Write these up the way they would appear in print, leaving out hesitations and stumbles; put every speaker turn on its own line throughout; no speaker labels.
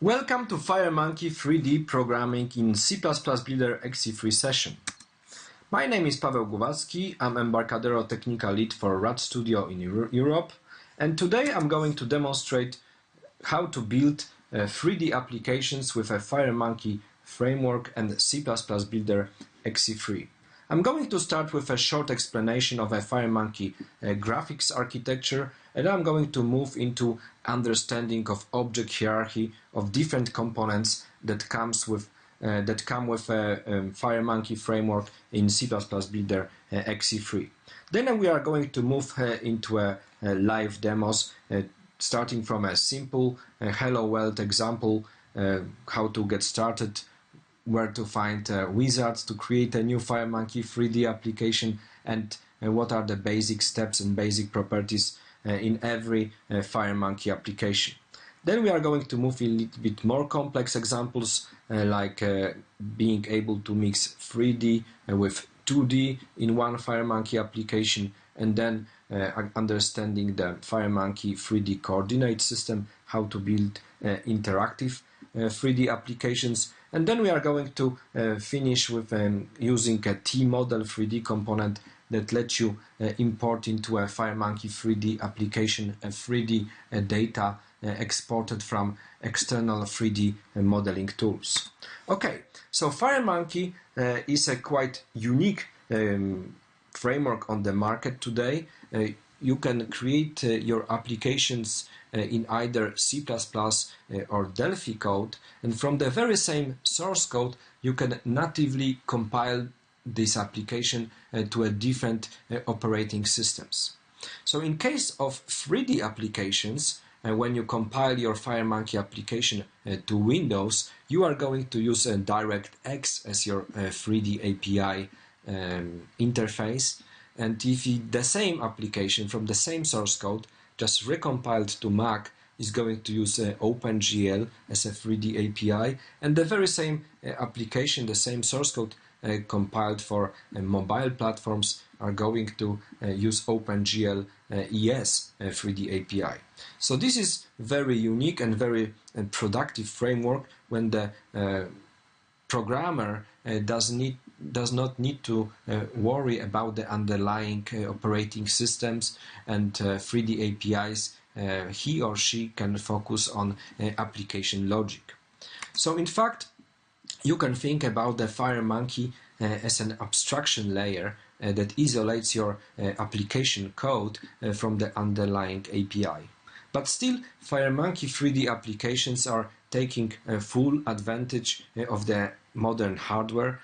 Welcome to FireMonkey 3D Programming in C Builder XE3 session. My name is PawelGlowacki, I'm Embarcadero Technical Lead for RAD Studio in Europe, and today I'm going to demonstrate how to build 3D applications with a FireMonkey framework and C Builder XE3. I'm going to start with a short explanation of a FireMonkey graphics architecture, and I'm going to move into understanding of object hierarchy of different components that come with a FireMonkey framework in C Builder XE3. Then we are going to move into a live demos, starting from a simple Hello World example, how to get started, where to find wizards to create a new FireMonkey 3D application, and what are the basic steps and basic properties in every FireMonkey application. Then we are going to move a little bit more complex examples, like being able to mix 3D with 2D in one FireMonkey application, and then understanding the FireMonkey 3D coordinate system, how to build interactive 3D applications. And then we are going to finish with using a T-model 3D component that lets you import into a FireMonkey 3D application a 3D data exported from external 3D modeling tools. Okay, so FireMonkey is a quite unique framework on the market today. You can create your applications in either C++ or Delphi code, and from the very same source code you can natively compile this application to a different operating systems. So in case of 3D applications, when you compile your FireMonkey application to Windows, you are going to use DirectX as your 3D API interface. And if the same application from the same source code, just recompiled to Mac, is going to use OpenGL as a 3D API, and the very same application, the same source code compiled for mobile platforms, are going to use OpenGL ES 3D API. So this is very unique and very productive framework when the programmer does not need to worry about the underlying operating systems and 3D APIs. He or she can focus on application logic. So in fact, you can think about the FireMonkey as an abstraction layer that isolates your application code from the underlying API. But still, FireMonkey 3D applications are taking full advantage of the modern hardware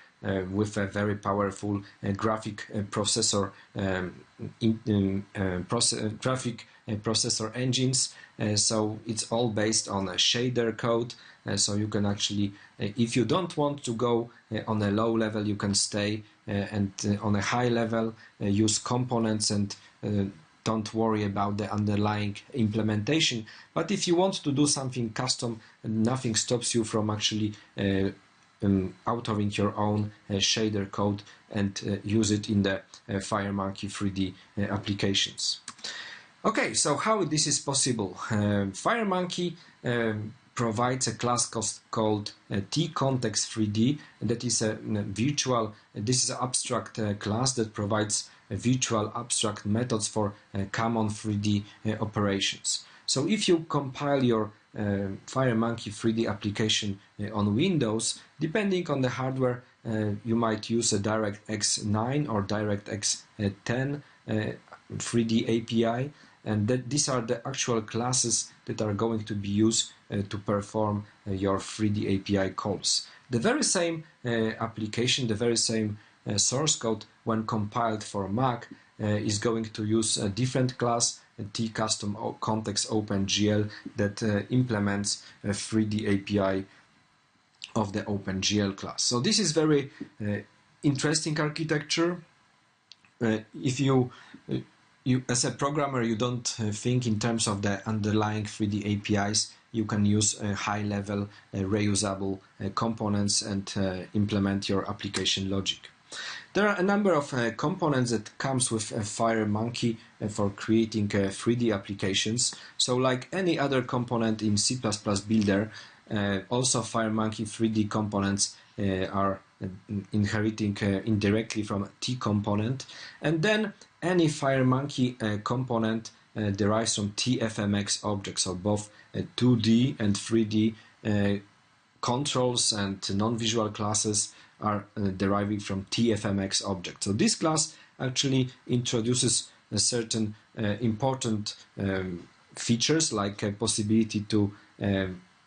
with a very powerful graphic processor engines. So it's all based on a shader code. So you can actually, if you don't want to go on a low level, you can stay and on a high level use components and don't worry about the underlying implementation. But if you want to do something custom, nothing stops you from actually authoring your own shader code and use it in the FireMonkey 3D applications. Okay, so how this is possible? FireMonkey provides a class called tContext3D, that is a virtual, this is an abstract class that provides virtual abstract methods for common 3D operations. So if you compile your FireMonkey 3D application on Windows, depending on the hardware, you might use a DirectX 9 or DirectX 10 3D API, and these are the actual classes that are going to be used to perform your 3D API calls. The very same application, the very same source code, when compiled for Mac, is going to use a different class, a tCustom context OpenGL, that implements a 3D API of the OpenGL class. So this is very interesting architecture. If you as a programmer, you don't think in terms of the underlying 3D APIs, you can use high-level reusable components and implement your application logic. There are a number of components that comes with FireMonkey for creating 3D applications. So like any other component in C++ Builder, Also, FireMonkey 3D components are inheriting indirectly from T component, and then any FireMonkey component derives from TFMX objects, so both 2D and 3D controls and non-visual classes are deriving from TFMX objects. So this class actually introduces a certain important features, like a possibility to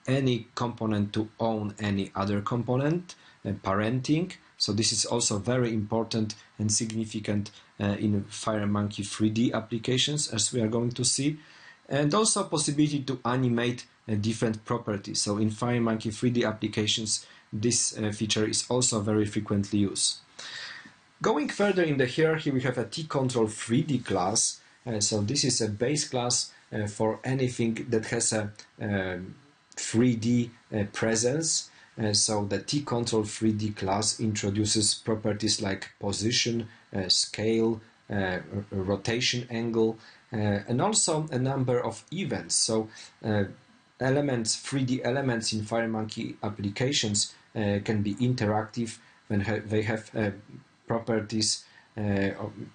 any component to own any other component, parenting. So this is also very important and significant in FireMonkey 3D applications, as we are going to see, and also possibility to animate different properties. So in FireMonkey 3D applications, this feature is also very frequently used. Going further in the hierarchy, we have a T-Control 3D class. So this is a base class for anything that has a 3D presence. So the T-Control 3D class introduces properties like position, scale, rotation angle, and also a number of events. So elements, 3D elements in FireMonkey applications can be interactive when they have properties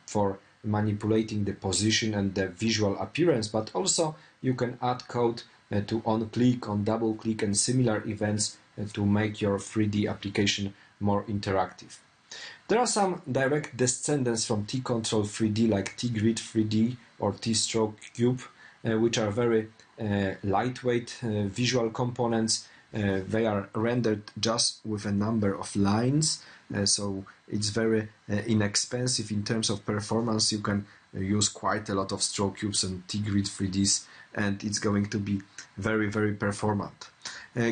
for manipulating the position and the visual appearance, but also you can add code to on-click, on-double-click, and similar events to make your 3D application more interactive. There are some direct descendants from T-Control 3D, like T-Grid 3D or T-Stroke Cube, which are very lightweight visual components. They are rendered just with a number of lines, so it's very inexpensive in terms of performance. You can use quite a lot of stroke cubes and T-Grid 3Ds, and it's going to be very, very performant.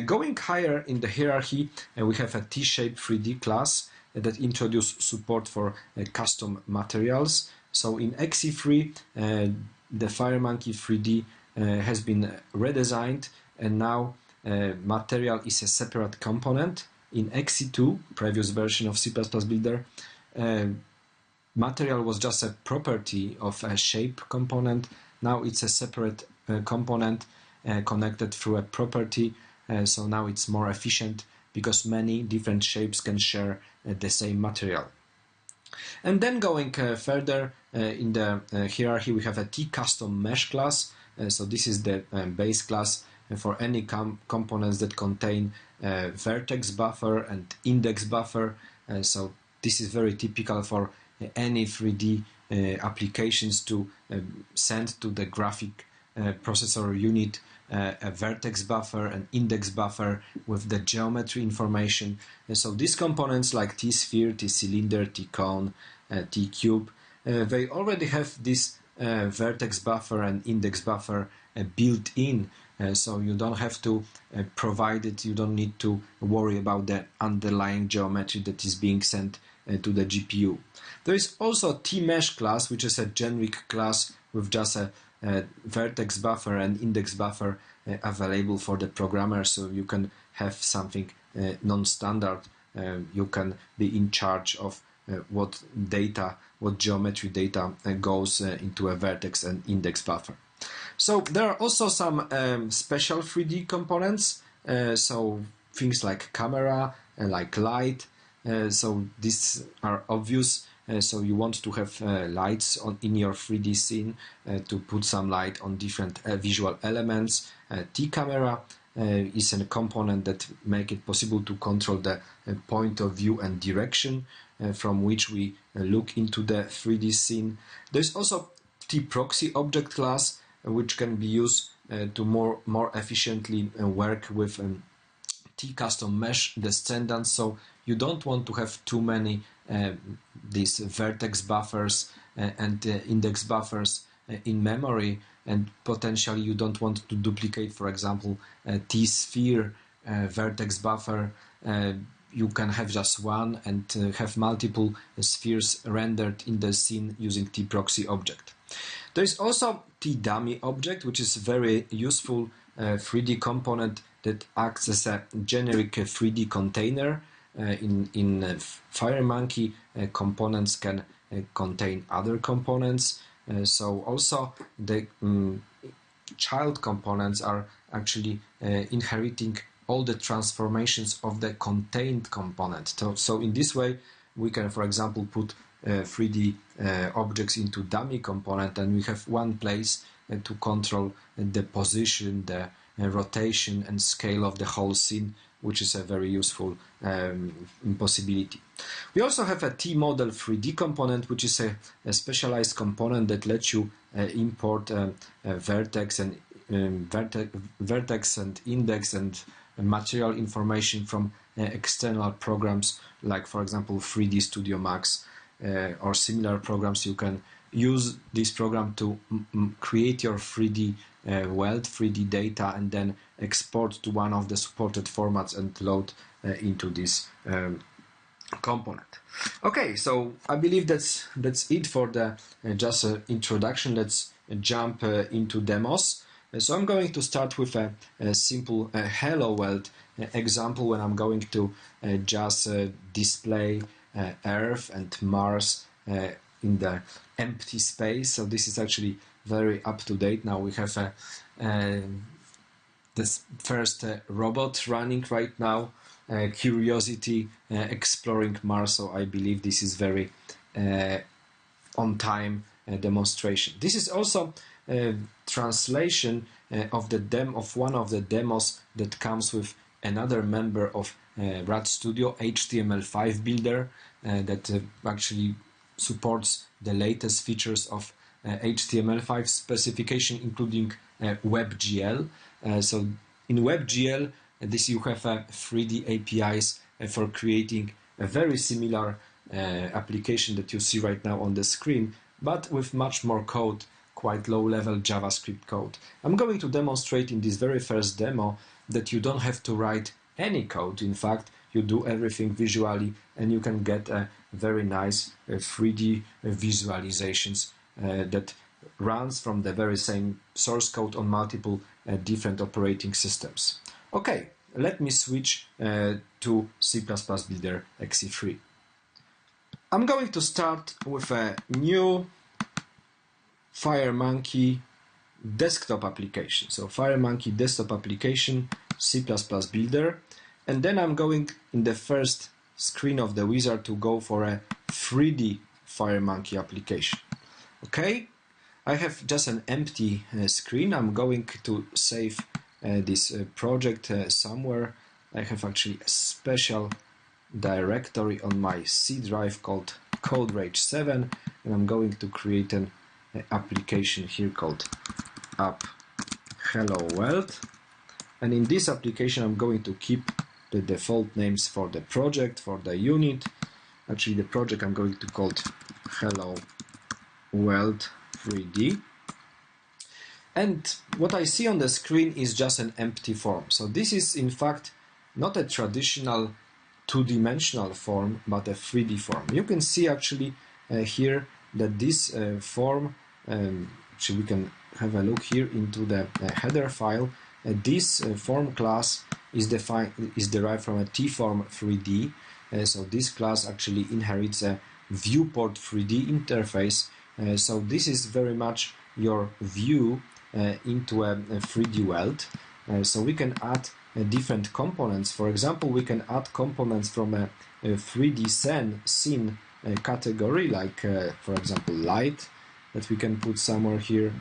Going higher in the hierarchy, we have a T-Shape 3D class that introduces support for custom materials. So in XE3, the FireMonkey 3D has been redesigned, and now material is a separate component. In XE2, previous version of C++ Builder, material was just a property of a shape component. Now it's a separate component connected through a property, so now it's more efficient because many different shapes can share the same material. And then going further in the hierarchy, we have a T-Custom Mesh class. So this is the base class for any components that contain vertex buffer and index buffer. So this is very typical for any 3D applications to send to the graphic processor unit a vertex buffer, an index buffer with the geometry information. So these components like T-sphere, T-cylinder, T-cone, T-cube, they already have this vertex buffer and index buffer built in, so you don't have to provide it, you don't need to worry about the underlying geometry that is being sent to the GPU. There is also a T-Mesh class, which is a generic class with just a vertex buffer and index buffer available for the programmer, so you can have something non-standard. You can be in charge of what geometry data goes into a vertex and index buffer. So there are also some special 3D components, so things like camera, like light. So these are obvious. So you want to have lights in your 3D scene to put some light on different visual elements. T-camera is a component that make it possible to control the point of view and direction from which we look into the 3D scene. There's also T-proxy object class, which can be used to more efficiently work with T-custom mesh descendants. So you don't want to have too many these vertex buffers and index buffers in memory, and potentially you don't want to duplicate, for example, a T-sphere vertex buffer. You can have just one and have multiple spheres rendered in the scene using T-proxy object. There is also T-dummy object, which is a very useful 3D component that acts as a generic 3D container. In FireMonkey, components can contain other components. So also the child components are actually inheriting all the transformations of the contained component. So in this way, we can, for example, put 3D objects into dummy component, and we have one place to control the position, the rotation and scale of the whole scene, which is a very useful possibility. We also have a T-model 3D component, which is a specialized component that lets you import vertex and index and material information from external programs, like for example 3D Studio Max or similar programs. You can use this program to create your 3D world, 3D data, and then export to one of the supported formats and load into this component. Okay, so I believe that's it for the just introduction. Let's jump into demos. So I'm going to start with a simple hello world example, when I'm going to just display Earth and Mars in the empty space. So this is actually very up to date. Now we have this first robot running right now, Curiosity, exploring Mars. So I believe this is very on time demonstration. This is also translation of one of the demos that comes with another member of RAD Studio, HTML5 Builder, that actually supports the latest features of HTML5 specification, including WebGL. So in WebGL, you have 3D APIs for creating a very similar application that you see right now on the screen, but with much more code, quite low-level JavaScript code. I'm going to demonstrate in this very first demo that you don't have to write any code. In fact, you do everything visually, and you can get a very nice 3D visualizations that runs from the very same source code on multiple different operating systems. Okay, let me switch to C++ Builder XE3. I'm going to start with a new FireMonkey desktop application. So FireMonkey desktop application, C++ Builder, and then I'm going in the first screen of the wizard to go for a 3D FireMonkey application. Okay, I have just an empty screen. I'm going to save this project somewhere. I have actually a special directory on my C drive called CodeRage 7, and I'm going to create an application here called app hello world, and in this application I'm going to keep the default names for the project, for the unit. Actually, the project I'm going to call hello world 3D, and what I see on the screen is just an empty form. So this is in fact not a traditional two-dimensional form, but a 3D form. You can see actually here that this form, actually we can have a look here into the header file. This form class is derived from a T-form 3D. So this class actually inherits a viewport 3D interface. So this is very much your view into a 3D world. So we can add different components. For example, we can add components from a 3D scene category, like for example light, that we can put somewhere here,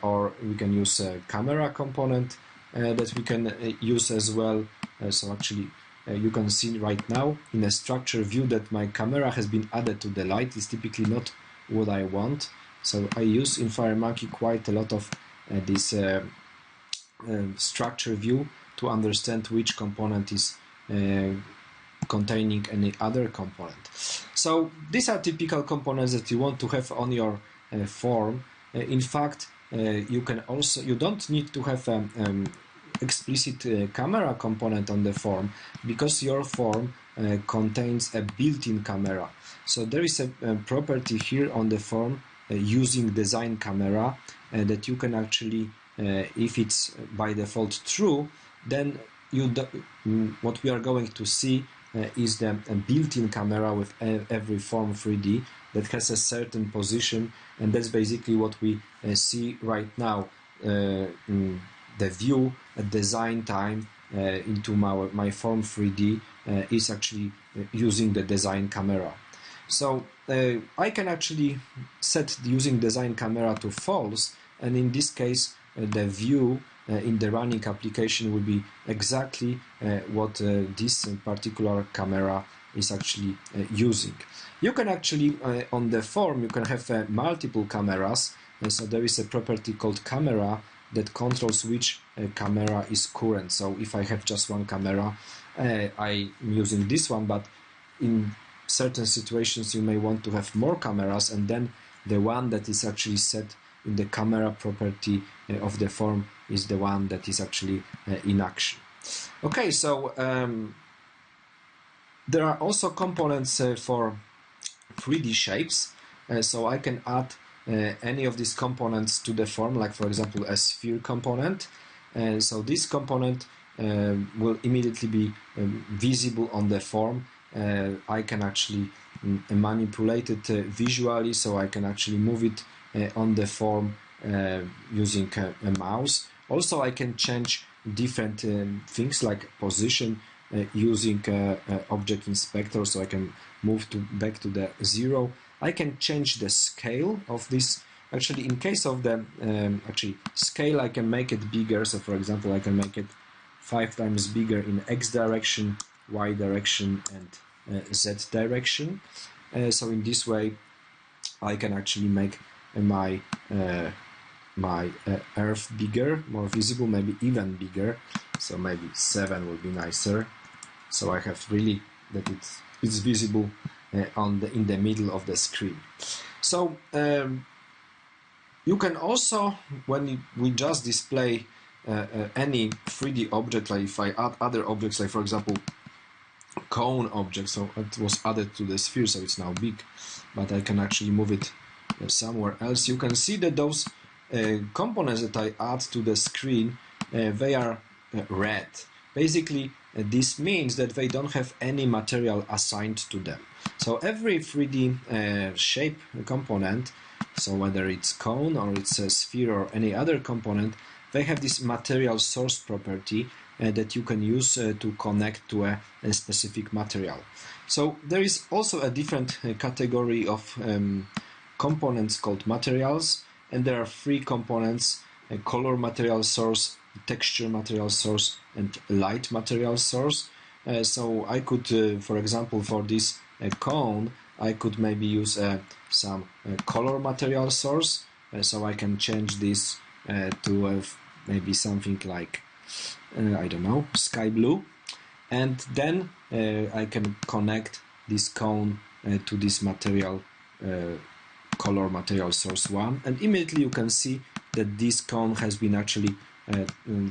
or we can use a camera component that we can use as well. So actually you can see right now in a structure view that my camera has been added to the light. Is typically not what I want, so I use in FireMonkey quite a lot of this structure view to understand which component is containing any other component. So these are typical components that you want to have on your form. In fact, you don't need to have explicit camera component on the form, because your form contains a built-in camera. So there is a property here on the form using design camera that you can actually, if it's by default true, then what we are going to see is the built-in camera with every form 3D that has a certain position, and that's basically what we see right now. The view at design time into my form 3D is actually using the design camera. So I can actually set using design camera to false, and in this case the view in the running application will be exactly what this particular camera is actually using. You can actually on the form you can have multiple cameras, so there is a property called camera that controls which camera is current. So if I have just one camera, I'm using this one, but in certain situations you may want to have more cameras, and then the one that is actually set in the camera property of the form is the one that is actually in action. Okay, so there are also components for 3D shapes, so I can add any of these components to the form, like for example a sphere component. So this component will immediately be visible on the form. I can actually manipulate it visually, so I can actually move it on the form using a mouse. Also, I can change different things like position using object inspector, so I can move back to the 0. I can change the scale of this. Actually, in case of the scale, I can make it bigger. So, for example, I can make it 5 times bigger in X direction, Y direction, and Z direction. So in this way, I can actually make my Earth bigger, more visible, maybe even bigger. So maybe 7 would be nicer. So I have really that it's visible in the middle of the screen. So you can also, when we just display any 3D object, like if I add other objects, like for example cone object, so it was added to the sphere, so it's now big, but I can actually move it somewhere else. You can see that those components that I add to the screen, they are red. Basically, this means that they don't have any material assigned to them. So every 3D shape component, so whether it's cone or it's a sphere or any other component, they have this material source property that you can use to connect to a specific material. So there is also a different category of components called materials, and there are 3 components: a color material source, texture material source, and light material source. So I could, for example, for this cone, I could maybe use some color material source, so I can change this to maybe something like I don't know, sky blue, and then I can connect this cone to this material color material source 1, and immediately you can see that this cone has been actually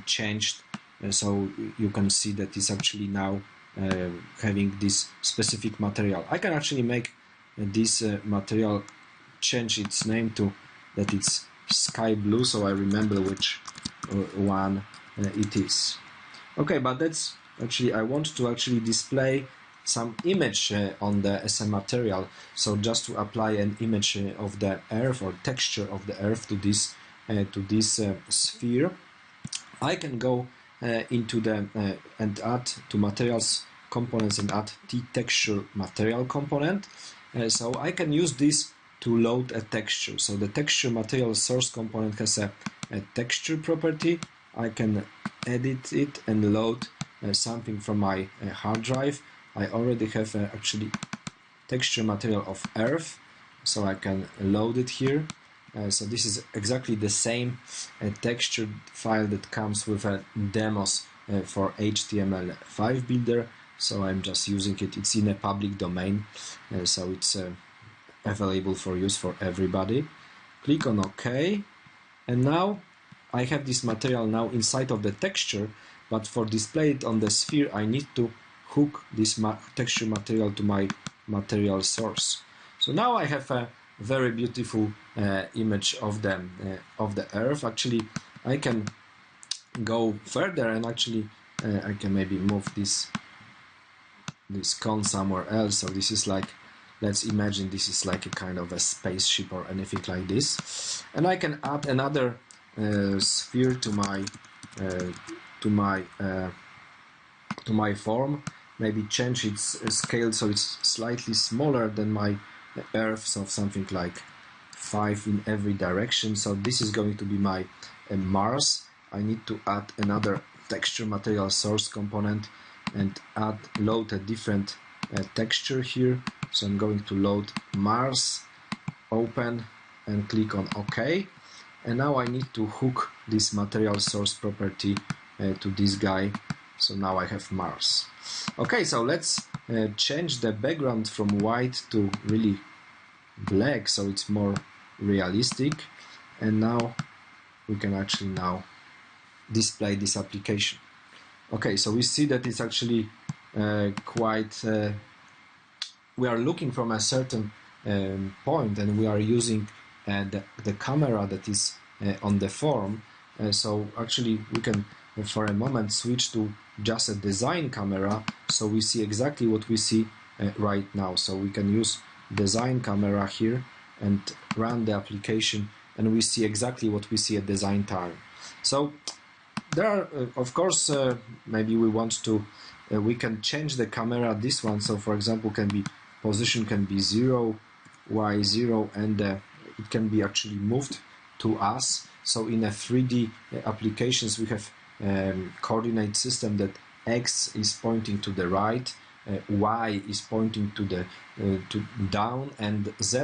changed, so you can see that it's actually now having this specific material. I can actually make this material change its name to that it's sky blue, so I remember which one it is. Okay, but that's actually, I want to actually display some image on the SM material. So just to apply an image of the Earth or texture of the Earth to this sphere, I can go into the and add to materials components and add T-texture material component. So I can use this to load a texture. So the texture material source component has a texture property. I can edit it and load something from my hard drive. I already have actually texture material of Earth, so I can load it here. So this is exactly the same texture file that comes with a demos for HTML5 builder. So I'm just using it. It's in a public domain, so it's available for use for everybody. Click on OK, and now I have this material now inside of the texture, but for display it on the sphere, I need to hook this texture material to my material source. So now I have a very beautiful image of the Earth. Actually, I can go further and actually I can maybe move this cone somewhere else. So this is like, let's imagine this is like a kind of a spaceship or anything like this, and I can add another sphere to my to my form, maybe change its scale so it's slightly smaller than my Earth, so something like 5 in every direction. So this is going to be my Mars. I need to add another texture material source component and load a different texture here. So I'm going to load Mars, open, and click on OK. And now I need to hook this material source property to this guy. So now I have Mars. Okay, so let's change the background from white to really black, so it's more realistic. And now we can actually now display this application. Okay, so we see that it's actually we are looking from a certain point, and we are using the camera that is on the form. So actually we can for a moment switch to just a design camera, so we see exactly what we see right now. So we can use design camera here and run the application, and we see exactly what we see at design time. So there are of course maybe we want to we can change the camera, this one. So for example, position can be 0, y0, and it can be actually moved to us. So in a 3D applications we have coordinate system that x is pointing to the right, y is pointing to the to down, and z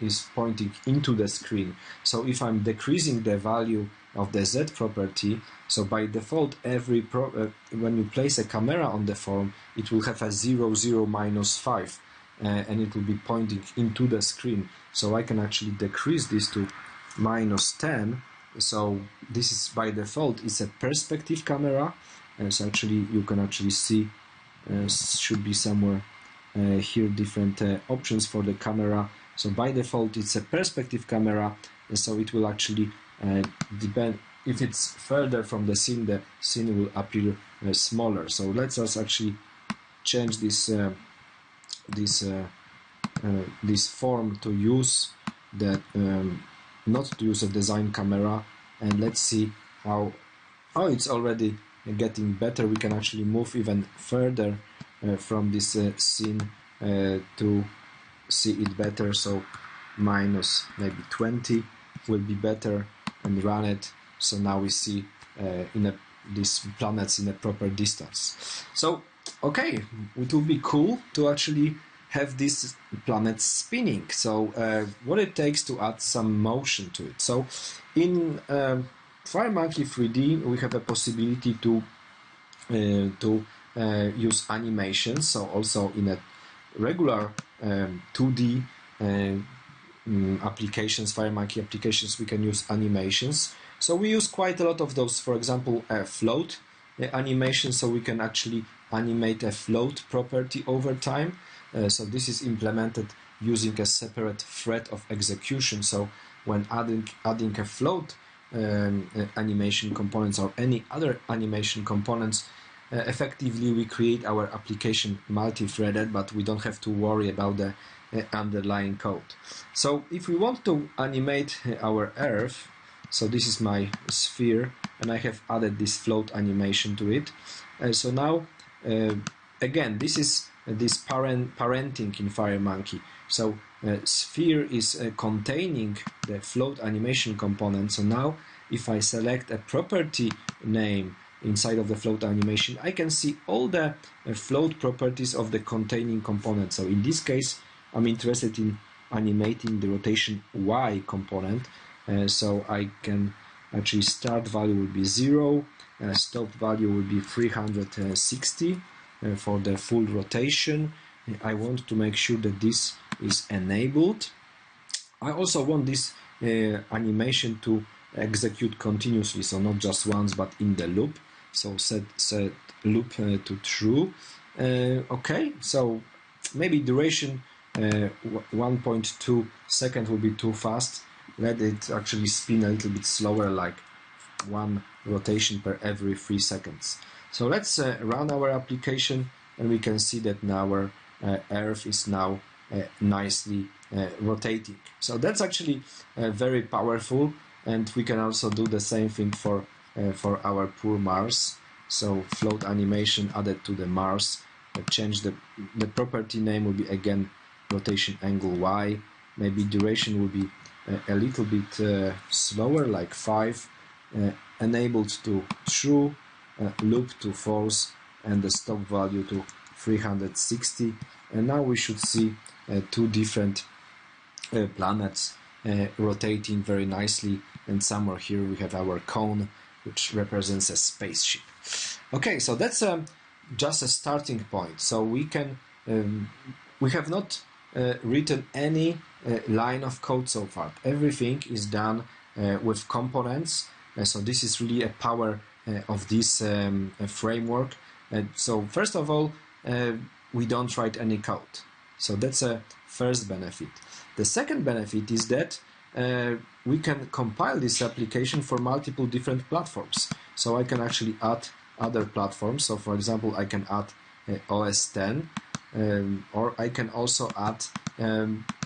is pointing into the screen. So if I'm decreasing the value of the z property, so by default when you place a camera on the form, it will have a 0, 0, -5, and it will be pointing into the screen. So I can actually decrease this to -10. So this is by default, it's a perspective camera, and so actually you can actually see should be somewhere here different options for the camera. So by default it's a perspective camera, and so it will actually depend. If it's further from the scene will appear smaller. So let's us actually change this this form to use that not to use a design camera, and let's see how it's already getting better. We can actually move even further from this scene to see it better. So minus maybe 20 will be better, and run it. So now we see these planets in a proper distance. So okay, it would be cool to actually have these planets spinning. So what it takes to add some motion to it. So in FireMonkey 3D we have a possibility to use animations. So also in a regular 2D applications, FireMonkey applications, we can use animations. So we use quite a lot of those. For example, float animation, so we can actually animate a float property over time. So this is implemented using a separate thread of execution. So when adding a float animation components or any other animation components, effectively we create our application multi-threaded, but we don't have to worry about the underlying code. So if we want to animate our Earth, so this is my sphere, and I have added this float animation to it. So now again, this is this parenting in FireMonkey. So sphere is containing the float animation component. So now if I select a property name inside of the float animation, I can see all the float properties of the containing component. So in this case, I'm interested in animating the rotation Y component. So I can actually start value will be 0, stop value will be 360 for the full rotation. I want to make sure that this is enabled. I also want this animation to execute continuously, so not just once but in the loop. So set loop to true. Okay, so maybe duration 1.2 seconds will be too fast. Let it actually spin a little bit slower, like 1 rotation per every 3 seconds. So let's run our application, and we can see that now our Earth is now nicely rotating. So that's actually very powerful, and we can also do the same thing for our poor Mars. So float animation added to the Mars. Change the property name will be again rotation angle Y. Maybe duration will be a little bit slower, like 5. Enabled to true, loop to false, and the stop value to 360. And now we should see two different planets rotating very nicely, and somewhere here we have our cone, which represents a spaceship. Okay, so that's just a starting point. So we can we have not written any line of code so far. Everything is done with components. So this is really a power of this framework. So first of all, we don't write any code. So that's a first benefit. The second benefit is that we can compile this application for multiple different platforms. So I can actually add other platforms. So for example, I can add OS 10, or I can also add,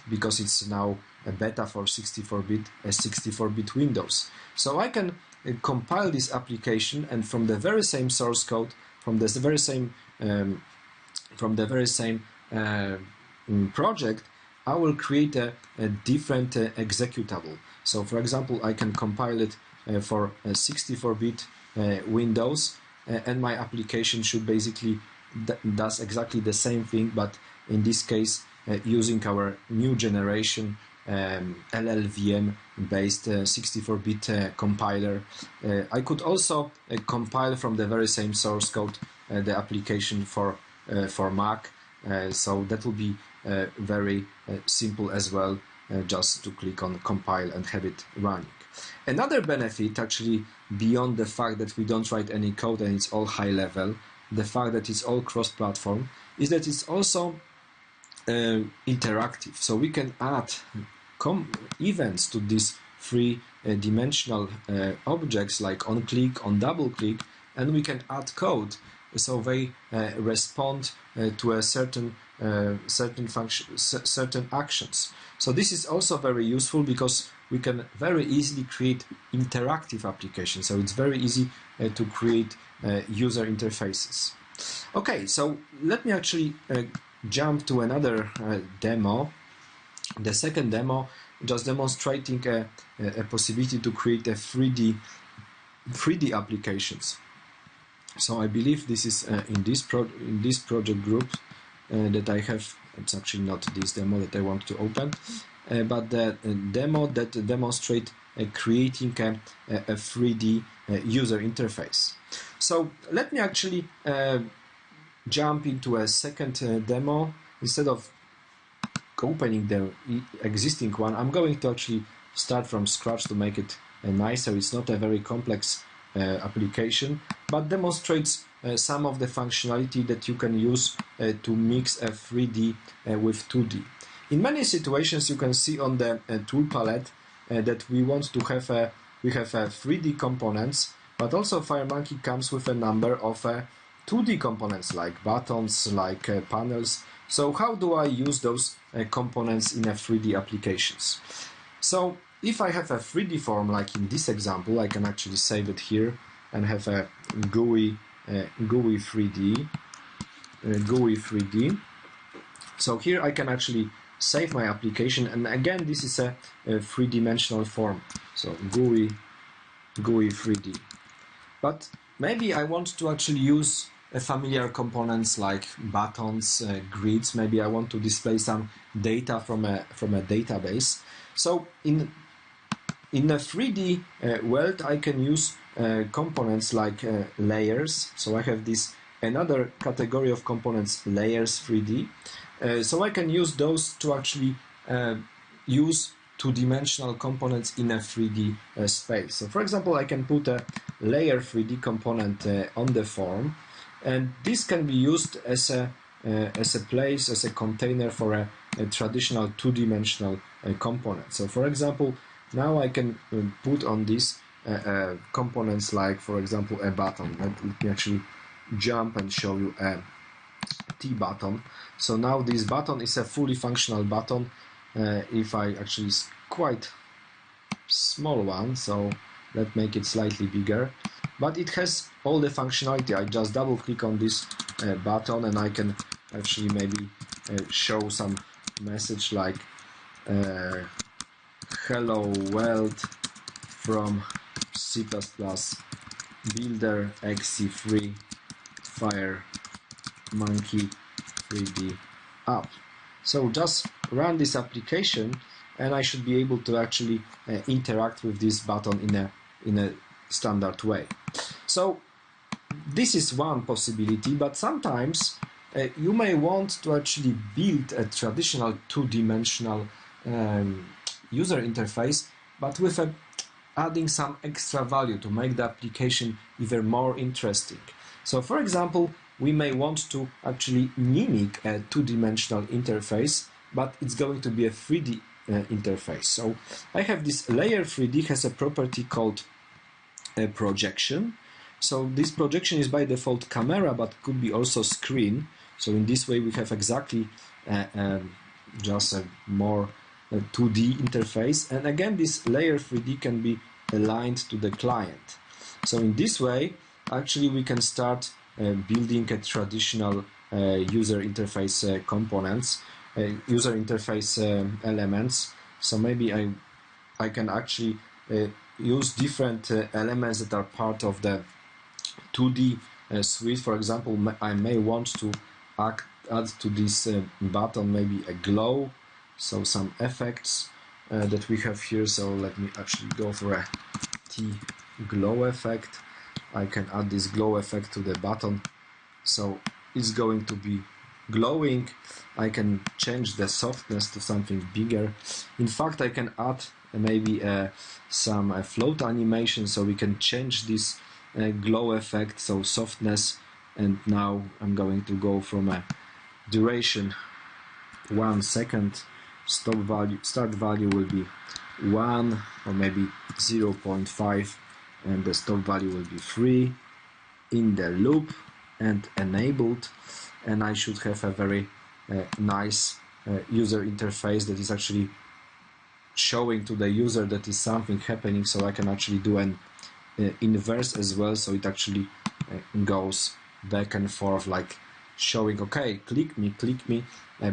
because it's now a beta for 64-bit Windows. So I can compile this application, and from the very same source code, from the very same project, I will create a different executable. So for example, I can compile it for 64-bit Windows, and my application should basically does exactly the same thing, but in this case using our new generation LLVM based 64-bit compiler. I could also compile from the very same source code the application for Mac, so that will be very simple as well, just to click on compile and have it running. Another benefit, actually beyond the fact that we don't write any code and it's all high level, the fact that it's all cross-platform, is that it's also interactive. So we can add events to these three-dimensional objects, like on click, on double click, and we can add code so they respond to a certain actions. So this is also very useful because we can very easily create interactive applications. So it's very easy to create user interfaces. Okay, so let me actually jump to another demo. The second demo, just demonstrating a possibility to create a 3D applications. So I believe this is in this project group that I have. It's actually not this demo that I want to open, but the demo that demonstrate creating a 3D user interface. So let me actually jump into a second demo. Instead of opening the existing one, I'm going to actually start from scratch to make it nicer. It's not a very complex application, but demonstrates some of the functionality that you can use to mix a 3D with 2D. In many situations, you can see on the tool palette that we want to have we have 3D components, but also FireMonkey comes with a number of 2D components, like buttons, like panels. So how do I use those components in a 3D applications? So if I have a 3D form, like in this example, I can actually save it here and have a GUI 3D. So here I can actually save my application, and again this is a three-dimensional form. So GUI 3D. But maybe I want to actually use familiar components like buttons, grids. Maybe I want to display some data from a database. So in a 3D world, I can use components like layers. So I have this another category of components, layers 3D. So I can use those to actually use two-dimensional components in a 3D space. So for example, I can put a layer 3D component on the form, and this can be used as a place, as a container for a traditional two-dimensional component. So for example, now I can put on these components like, for example, a button. Let me actually jump and show you a T button. So now this button is a fully functional button. If I actually, it's quite small one, so let's make it slightly bigger. but it has all the functionality. I just double click on this button and I can actually maybe show some message like hello world from C++ Builder XE3 FireMonkey 3D app. So just run this application and I should be able to actually interact with this button in a standard way. So this is one possibility, but sometimes you may want to actually build a traditional two-dimensional user interface, but with adding some extra value to make the application even more interesting. So for example, we may want to actually mimic a two-dimensional interface, but it's going to be a 3D interface. So I have this layer 3D has a property called projection. So this projection is by default camera, but could be also screen. So in this way we have exactly just a more 2D interface. And again, this layer 3D can be aligned to the client. So in this way, actually we can start building a traditional user interface components, user interface elements. So maybe I can actually use different elements that are part of the 2D suite. For example, I may want to add to this button maybe a glow, so some effects that we have here. So let me actually go for a T glow effect. I can add this glow effect to the button, so it's going to be glowing. I can change the softness to something bigger. In fact, I can add maybe some float animation, so we can change this glow effect, so softness, and now I'm going to go from a duration 1 second, start value will be 1 or maybe 0.5, and the stop value will be 3 in the loop and enabled, and I should have a very nice user interface that is actually showing to the user that is something happening. So I can actually do an inverse as well, so it actually goes back and forth, like showing, okay, click me,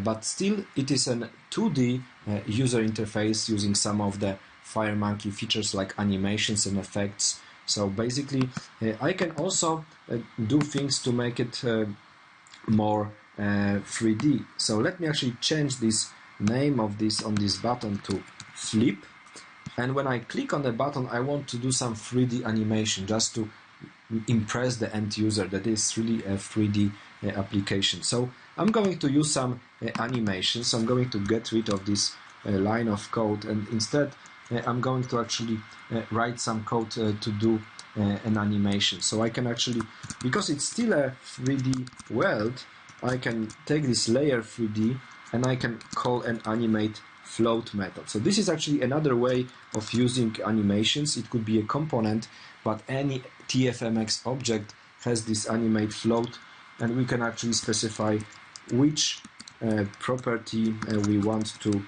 but still it is a 2D user interface using some of the FireMonkey features like animations and effects. So basically I can also do things to make it more 3D. So let me actually change this name of this on this button to flip, and when I click on the button I want to do some 3D animation just to impress the end user that is really a 3D application. So I'm going to use some animations. I'm going to get rid of this line of code, and instead I'm going to actually write some code to do an animation. So I can actually, because it's still a 3D world, I can take this layer 3D and I can call an animate float method. So this is actually another way of using animations. It could be a component, but any TFMX object has this animate float, and we can actually specify which property we want to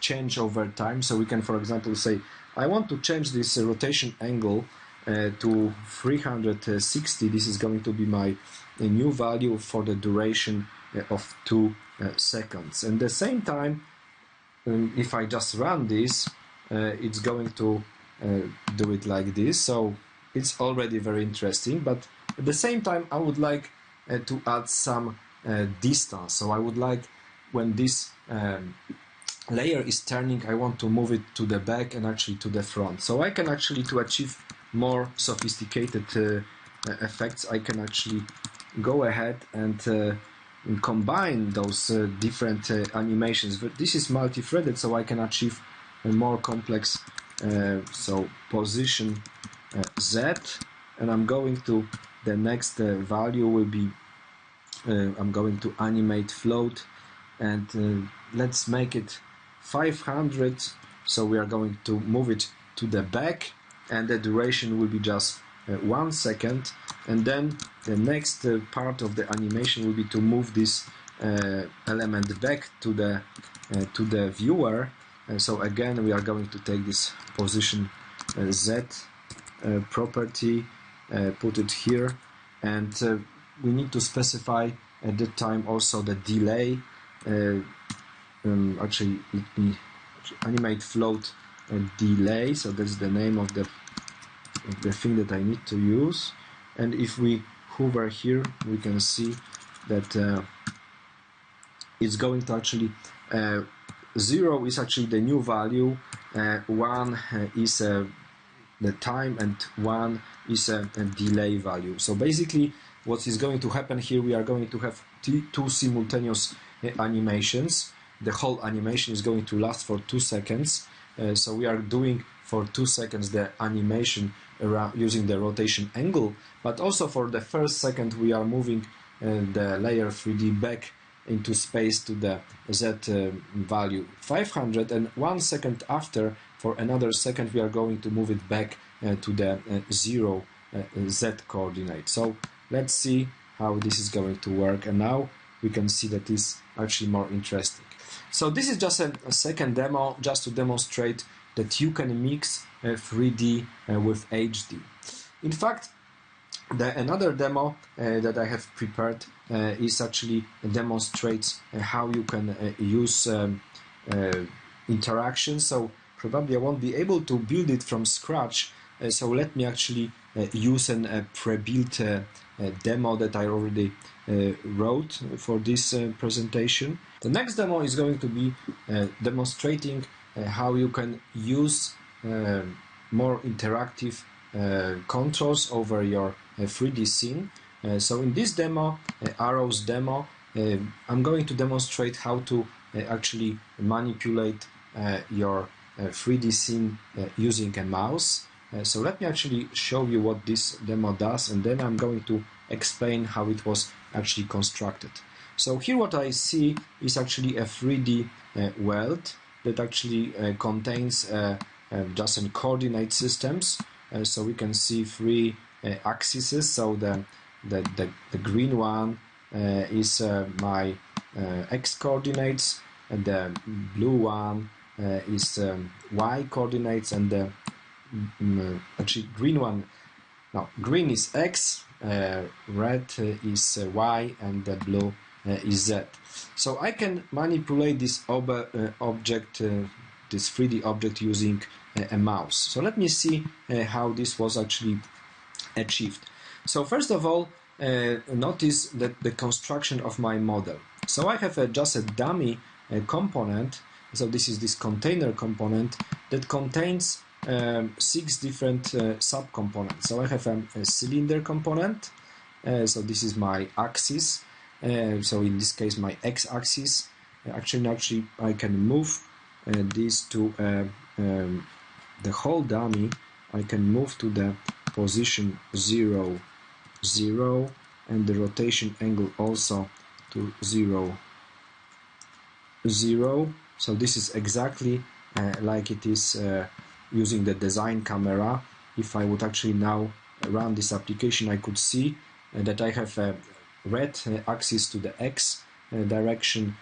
change over time. So we can, for example, say I want to change this rotation angle to 360. This is going to be my new value for the duration of 2 seconds. And at the same time, if I just run this, it's going to do it like this. So it's already very interesting, but at the same time I would like to add some distance. So I would like, when this layer is turning, I want to move it to the back and actually to the front. So I can actually, to achieve more sophisticated effects, I can actually go ahead and combine those different animations. But this is multi-threaded, so I can achieve a more complex so position Z, and I'm going to, the next value will be I'm going to animate float, and let's make it 500. So we are going to move it to the back, and the duration will be just 1 second, and then the next part of the animation will be to move this element back to the viewer. So again we are going to take this position Z property, put it here, and we need to specify at that time also the delay. Actually, let me animate float delay. So that's the name of the thing that I need to use. And if we hover here, we can see that it's going to actually 0 is actually the new value, 1 is the time, and 1 is a delay value. So basically what is going to happen here, we are going to have two simultaneous animations. The whole animation is going to last for 2 seconds. So we are doing for 2 seconds the animation around using the rotation angle, but also for the first second we are moving the layer 3D back into space to the Z value 500, and 1 second after, for another second, we are going to move it back to the 0 Z coordinate. So let's see how this is going to work, and now we can see that it's actually more interesting. So this is just a second demo, just to demonstrate that you can mix 3D with HD. In fact, another demo that I have prepared is actually demonstrates how you can use interaction. So probably I won't be able to build it from scratch. So let me actually use a pre-built demo that I already wrote for this presentation. The next demo is going to be demonstrating how you can use more interactive controls over your 3D scene. So in this demo, Arrow's demo, I'm going to demonstrate how to actually manipulate your 3D scene using a mouse. So let me actually show you what this demo does, and then I'm going to explain how it was actually constructed. So here what I see is actually a 3D world that actually contains just in coordinate systems. So we can see 3 axes. So the green one is my x coordinates, and the blue one is y coordinates, and the actually green one, no, green is x, red is y, and the blue is z. So I can manipulate this object, this 3D object, using a mouse. So let me see how this was actually achieved. So first of all, notice that the construction of my model. So I have just a dummy component. So this is this container component that contains 6 different subcomponents. So I have a cylinder component. So this is my axis. So in this case, my x-axis. Actually, I can move this to the whole dummy. I can move to the position 0, 0, and the rotation angle also to 0, 0. So this is exactly like it is using the design camera. If I would actually now run this application, I could see that I have a red axis to the x direction,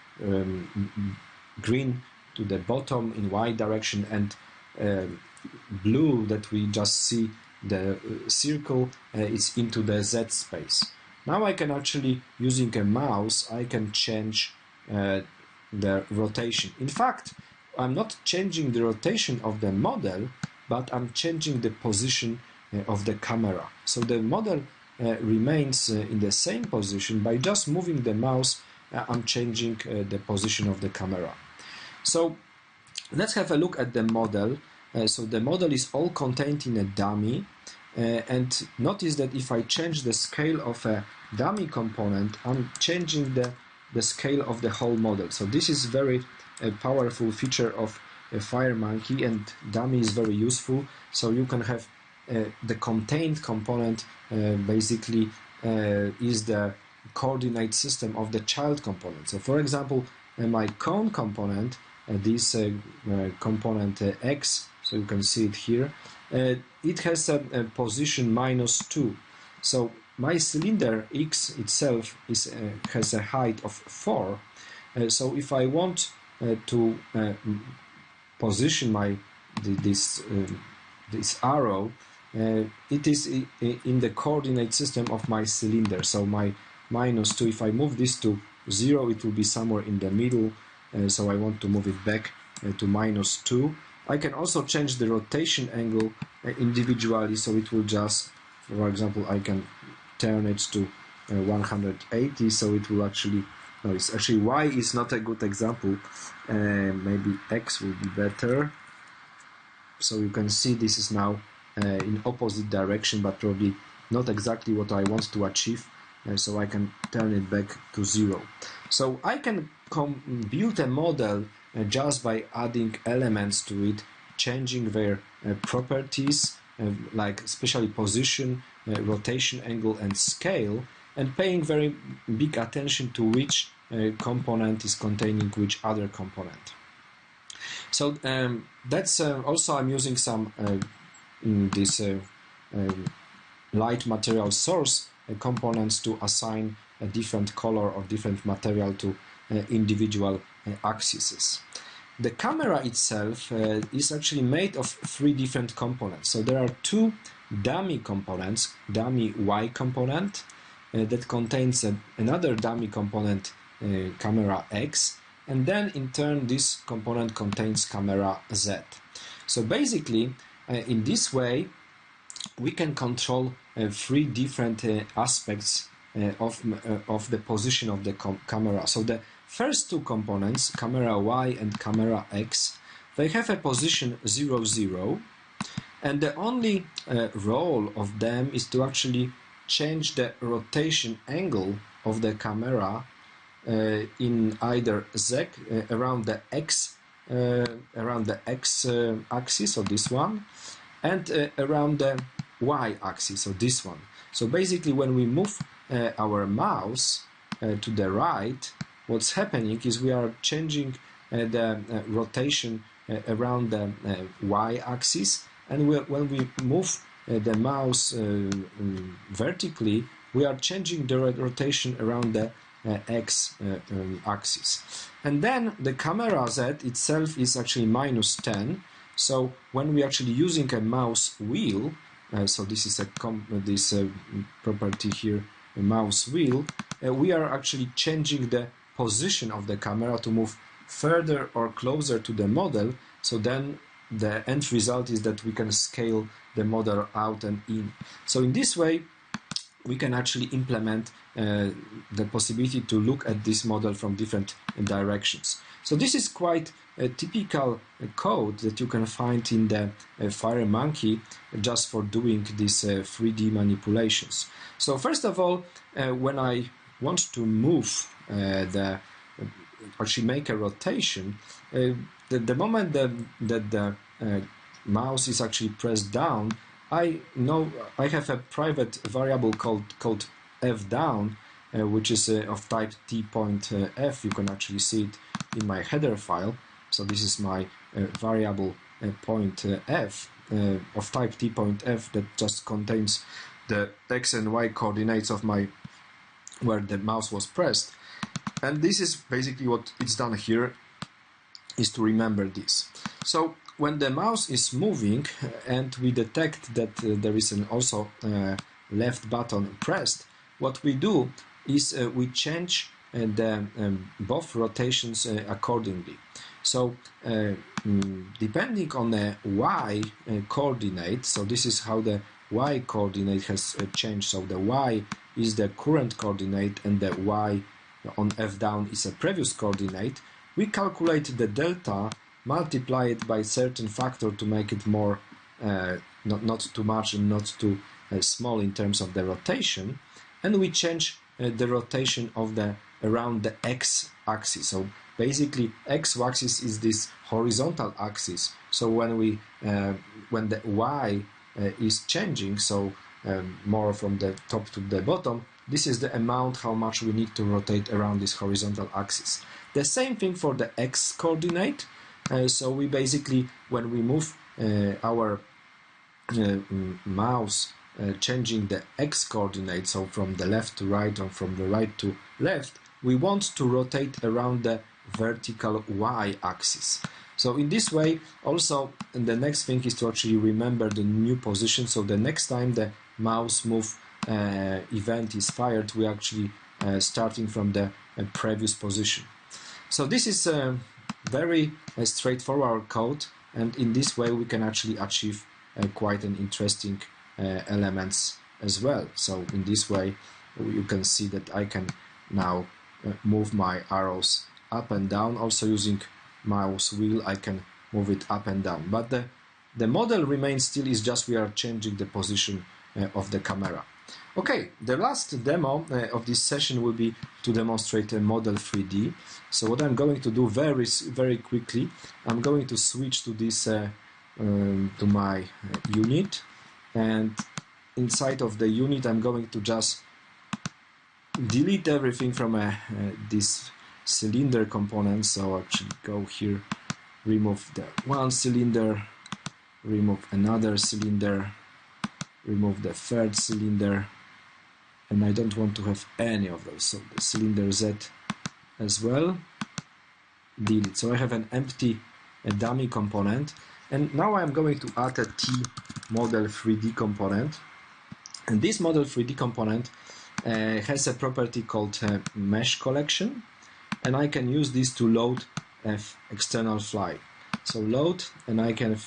green to the bottom in y direction, and blue that we just see the circle is into the z space. Now I can actually, using a mouse, I can change the rotation. In fact, I'm not changing the rotation of the model, but I'm changing the position of the camera. So the model remains in the same position. By just moving the mouse, I'm changing the position of the camera. So let's have a look at the model. So the model is all contained in a dummy, and notice that if I change the scale of a dummy component, I'm changing the scale of the whole model. So this is very powerful feature of FireMonkey, and dummy is very useful. So you can have the contained component basically is the coordinate system of the child component. So for example, my cone component, this component x, so you can see it here, it has a position -2. So my cylinder x itself has a height of 4. So if I want to position this arrow, it is in the coordinate system of my cylinder. So my -2, if I move this to 0, it will be somewhere in the middle. So I want to move it back to -2. I can also change the rotation angle individually, so it will just, for example, I can turn it to 180, so it will actually, no, it's actually Y is not a good example, maybe X will be better. So you can see this is now in opposite direction, but probably not exactly what I want to achieve, so I can turn it back to 0. So I can build a model just by adding elements to it, changing their properties, like especially position, rotation angle and scale, and paying very big attention to which component is containing which other component. So that's also I'm using some this light material source components to assign a different color or different material to individual axes. The camera itself is actually made of 3 different components. So there are 2 dummy components, dummy Y component that contains another dummy component, camera X, and then in turn this component contains camera Z. So basically in this way we can control 3 different aspects of the position of the camera. So the first 2 components, camera Y and camera X, they have a position 0, 0, and the only role of them is to actually change the rotation angle of the camera in either Z around the X axis, so this one, and around the Y axis, so this one. So basically when we move our mouse to the right, what's happening is we are changing the rotation around the Y-axis, and when we move the mouse vertically, we are changing the rotation around the X-axis. And then the camera Z itself is actually -10, so when we are actually using a mouse wheel, so this is this property here, a mouse wheel, we are actually changing the position of the camera to move further or closer to the model, so then the end result is that we can scale the model out and in. So in this way we can actually implement the possibility to look at this model from different directions. So this is quite a typical code that you can find in the FireMonkey just for doing these 3D manipulations. So first of all, when I want to move actually make a rotation, the moment that the mouse is actually pressed down, I know I have a private variable called fDown, which is of type t.f. You can actually see it in my header file. So this is my variable point f of type t.f that just contains the x and y coordinates of where the mouse was pressed. And this is basically what it's done here, is to remember this. So when the mouse is moving and we detect that there is also left button pressed, what we do is we change both rotations accordingly. So depending on the y coordinate, so this is how the y coordinate has changed. So the y is the current coordinate and the y on fDown is a previous coordinate. We calculate the delta, multiply it by a certain factor to make it more, not too much and not too small in terms of the rotation, and we change the rotation of around the x-axis. So basically, x-axis is this horizontal axis. So when the y is changing, so more from the top to the bottom, this is the amount how much we need to rotate around this horizontal axis. The same thing for the x coordinate. So we basically, when we move our mouse changing the x coordinate, so from the left to right or from the right to left, we want to rotate around the vertical y axis. So in this way, also, the next thing is to actually remember the new position. So the next time the mouse move event is fired, we actually starting from the previous position. So this is very straightforward code, and in this way we can actually achieve quite an interesting elements as well. So in this way you can see that I can now move my arrows up and down. Also using mouse wheel I can move it up and down, but the model remains still, is just we are changing the position of the camera. Okay, the last demo of this session will be to demonstrate a model 3D. So what I'm going to do very quickly, I'm going to switch to this to my unit, and inside of the unit I'm going to just delete everything from this cylinder component. So actually go here, remove the one cylinder, remove another cylinder, remove the third cylinder, and I don't want to have any of those. So the cylinder Z as well, delete. So I have an empty dummy component, and now I'm going to add a T model 3D component, and this model 3D component has a property called mesh collection, and I can use this to load external file. So load, and I can,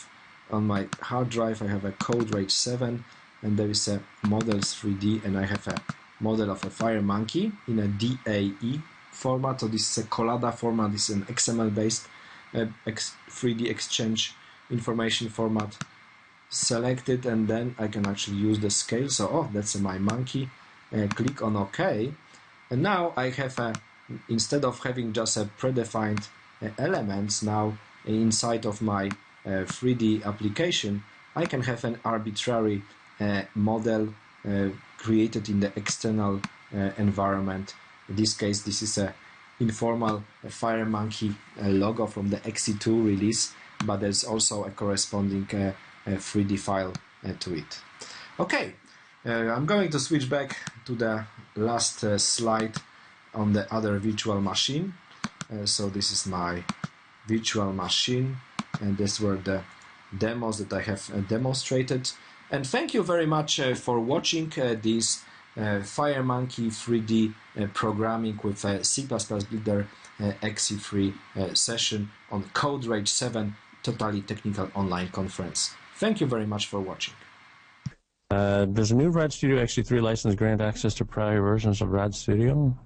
on my hard drive I have a CodeRage 7, and there is a models 3D, and I have a model of a FireMonkey in a DAE format. So this is a Collada format, this is an XML based 3D exchange information format. Select it, and then I can actually use the scale. So oh, that's my monkey. Click on OK, and now I have instead of having just a predefined elements, now inside of my 3D application I can have an arbitrary model created in the external environment. In this case, this is a informal FireMonkey logo from the XE3 release, but there's also a corresponding 3D file to it. Okay, I'm going to switch back to the last slide on the other virtual machine. So this is my virtual machine, and these were the demos that I have demonstrated. And thank you very much for watching this FireMonkey 3D programming with C++ Builder XE3 session on CodeRage 7 Totally Technical Online Conference. Thank you very much for watching.
Does the new RAD Studio XE3 license grant access to prior versions of RAD Studio?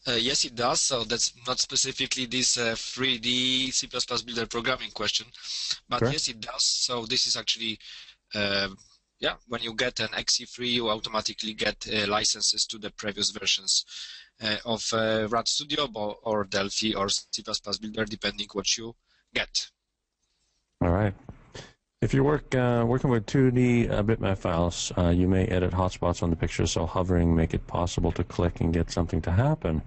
Yes, it does. So that's not specifically this 3D C++ Builder programming question, but
Sure.
yes, it does. So this is actually, yeah, when you get an XE3, you automatically get licenses to the previous versions of RAD Studio or Delphi or C++ Builder, depending what you get.
All right. If you working with 2D bitmap files, you may edit hotspots on the picture, so hovering make it possible to click and get something to happen.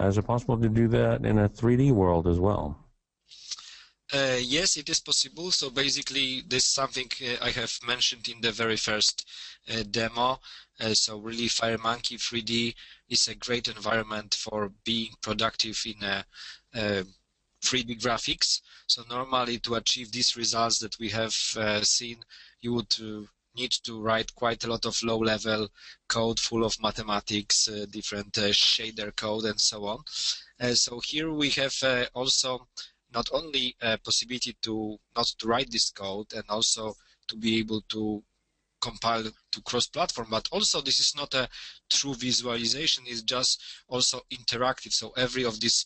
Is it possible to do that in a 3D world as well?
Yes, it is possible. So basically, this is something I have mentioned in the very first demo. So really, FireMonkey 3D is a great environment for being productive in 3D graphics. So normally, to achieve these results that we have seen, you would need to write quite a lot of low-level code full of mathematics, different shader code, and so on. So here we have also not only a possibility to not to write this code, and also to be able to compile to cross-platform, but also this is not a true visualization, it's just also interactive. So every of these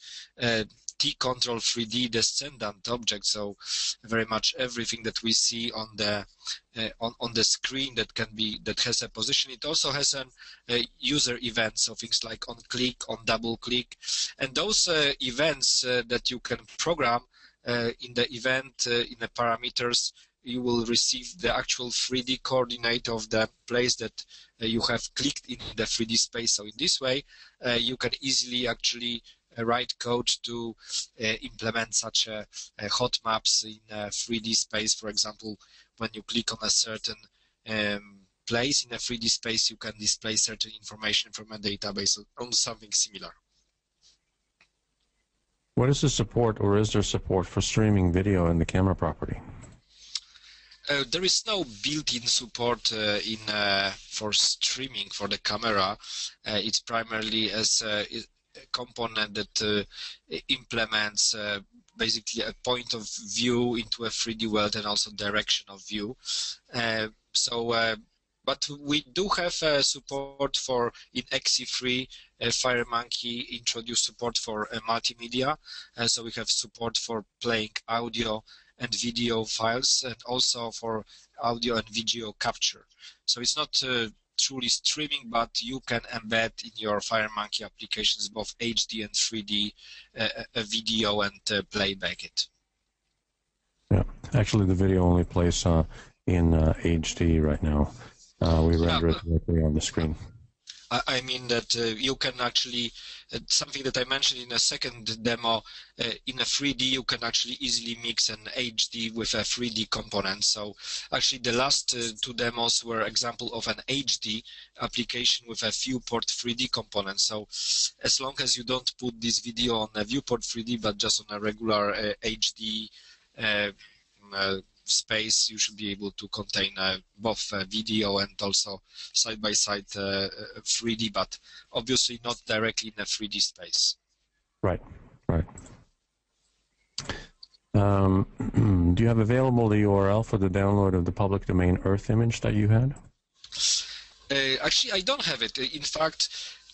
T-control 3D descendant objects, so very much everything that we see on the screen that has a position, it also has a user event, so things like on click, on double click, and those events that you can program in the event in the parameters, you will receive the actual 3D coordinate of the place that you have clicked in the 3D space. So in this way, you can easily actually write code to implement such hot maps in a 3D space. For example, when you click on a certain place in a 3D space, you can display certain information from a database or something similar.
What is the support, or is there support for streaming video in the camera property?
There is no built-in support for streaming for the camera. It's primarily as a component that implements basically a point of view into a 3D world and also direction of view. But we do have support for, in XE3, FireMonkey introduced support for multimedia. So we have support for playing audio and video files, and also for audio and video capture. So it's not truly streaming, but you can embed in your FireMonkey applications both HD and 3D video and playback it.
Yeah, actually the video only plays in HD right now. We render it directly on the screen.
I mean that you can actually, something that I mentioned in a second demo, in a 3D you can actually easily mix an HD with a 3D component. So actually the last two demos were example of an HD application with a viewport 3D component. So as long as you don't put this video on a viewport 3D but just on a regular HD space, you should be able to contain both video and also side-by-side 3D, but obviously not directly in a 3D space.
Right, right. Do you have available the URL for the download of the public domain Earth image that you had?
Actually, I don't have it. In fact,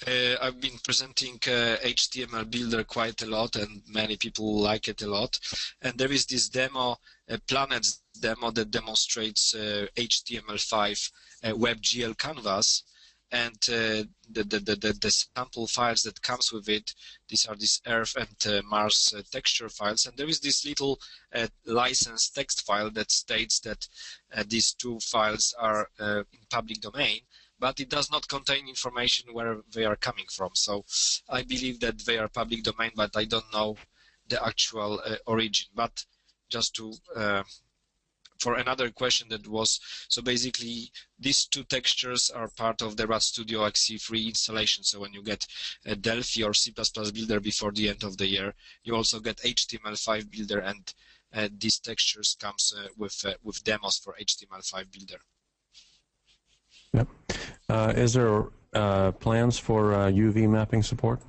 I've been presenting HTML Builder quite a lot, and many people like it a lot. And there is this demo, Planets demo, that demonstrates HTML5 WebGL canvas, and the sample files that comes with it. These are these Earth and Mars texture files, and there is this little licensed text file that states that these two files are in public domain, but it does not contain information where they are coming from. So I believe that they are public domain, but I don't know the actual origin. But just to for another question that was, so basically these two textures are part of the RAD Studio XE3 installation. So when you get Delphi or C++ Builder before the end of the year, you also get HTML5 Builder, and these textures comes with demos for HTML5 Builder.
Yep. Is there plans for UV mapping support?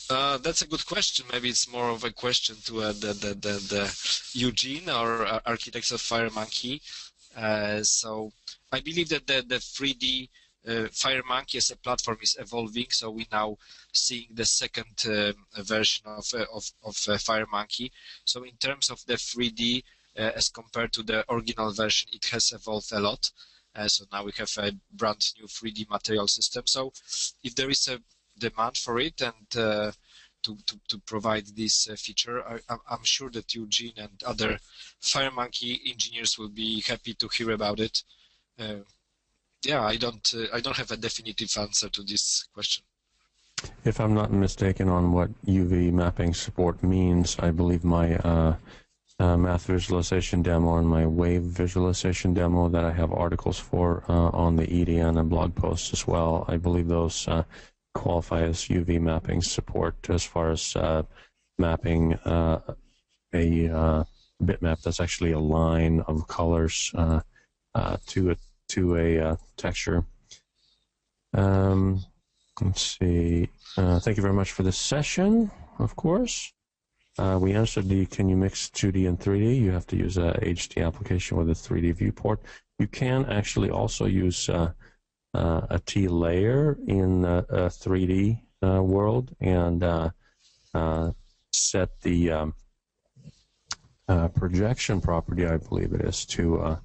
That's a good question. Maybe it's more of a question to the Eugene or architects of FireMonkey. So I believe that the 3D FireMonkey as a platform is evolving. So we're now seeing the second version of FireMonkey. So in terms of the 3D, as compared to the original version, it has evolved a lot. So now we have a brand new 3D material system. So if there is a demand for it and to provide this feature, I'm sure that Eugene and other FireMonkey engineers will be happy to hear about it. Yeah, I don't have a definitive answer to this question.
If I'm not mistaken on what UV mapping support means, I believe my math visualization demo and my wave visualization demo that I have articles for on the EDN and blog posts as well, I believe those qualify as UV mapping support as far as mapping a bitmap that's actually a line of colors to a texture. Let's see. Thank you very much for this session, of course. We answered the can you mix 2D and 3D? You have to use a HD application with a 3D viewport. You can actually also use a T layer in a 3D world and set the projection property, I believe it is, to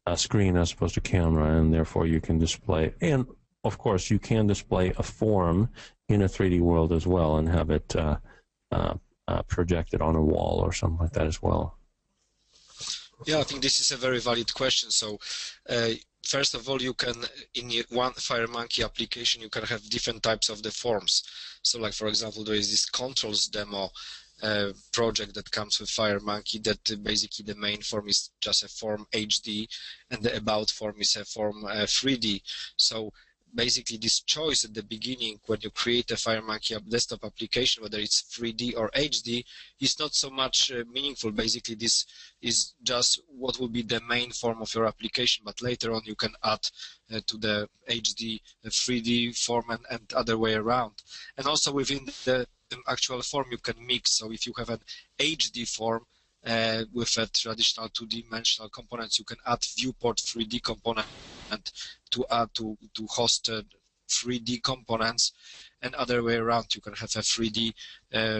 a screen as opposed to camera, and therefore you can display. And of course, you can display a form in a 3D world as well and have it projected on a wall or something like that as well.
Yeah, I think this is a very valid question. So first of all, you can, in one FireMonkey application, you can have different types of the forms. So like, for example, there is this controls demo project that comes with FireMonkey that basically the main form is just a form HD and the about form is a form 3D. So basically this choice at the beginning when you create a FireMonkey desktop application, whether it's 3D or HD, is not so much meaningful. Basically, this is just what will be the main form of your application, but later on you can add to the HD, 3D form and other way around. And also within the actual form you can mix. So if you have an HD form with a traditional two-dimensional components, you can add viewport 3D component and to add to host 3D components, and other way around. You can have a 3D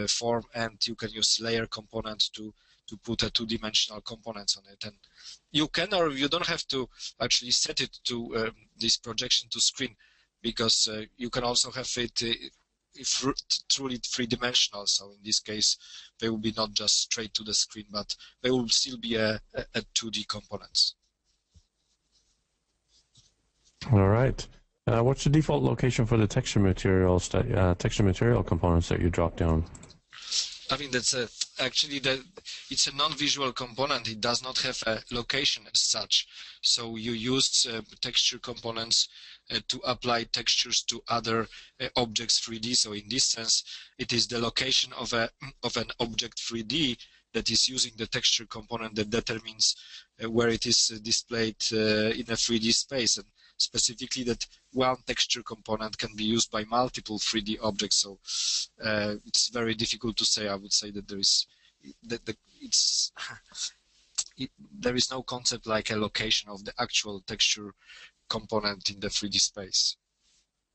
form and you can use layer component to put a two-dimensional components on it. And you can, or you don't have to actually set it to this projection to screen, because you can also have it truly three-dimensional. So in this case, they will be not just straight to the screen, but they will still be a 2D components.
All right. What's the default location for the texture material components that you drop down?
I mean, that's actually it's a non-visual component. It does not have a location as such. So you use texture components to apply textures to other objects 3D. So in this sense, it is the location of an object 3D that is using the texture component that determines where it is displayed in a 3D space. And specifically that one texture component can be used by multiple 3D objects. So it's very difficult to say. I would say that there is there is no concept like a location of the actual texture component in the 3D space.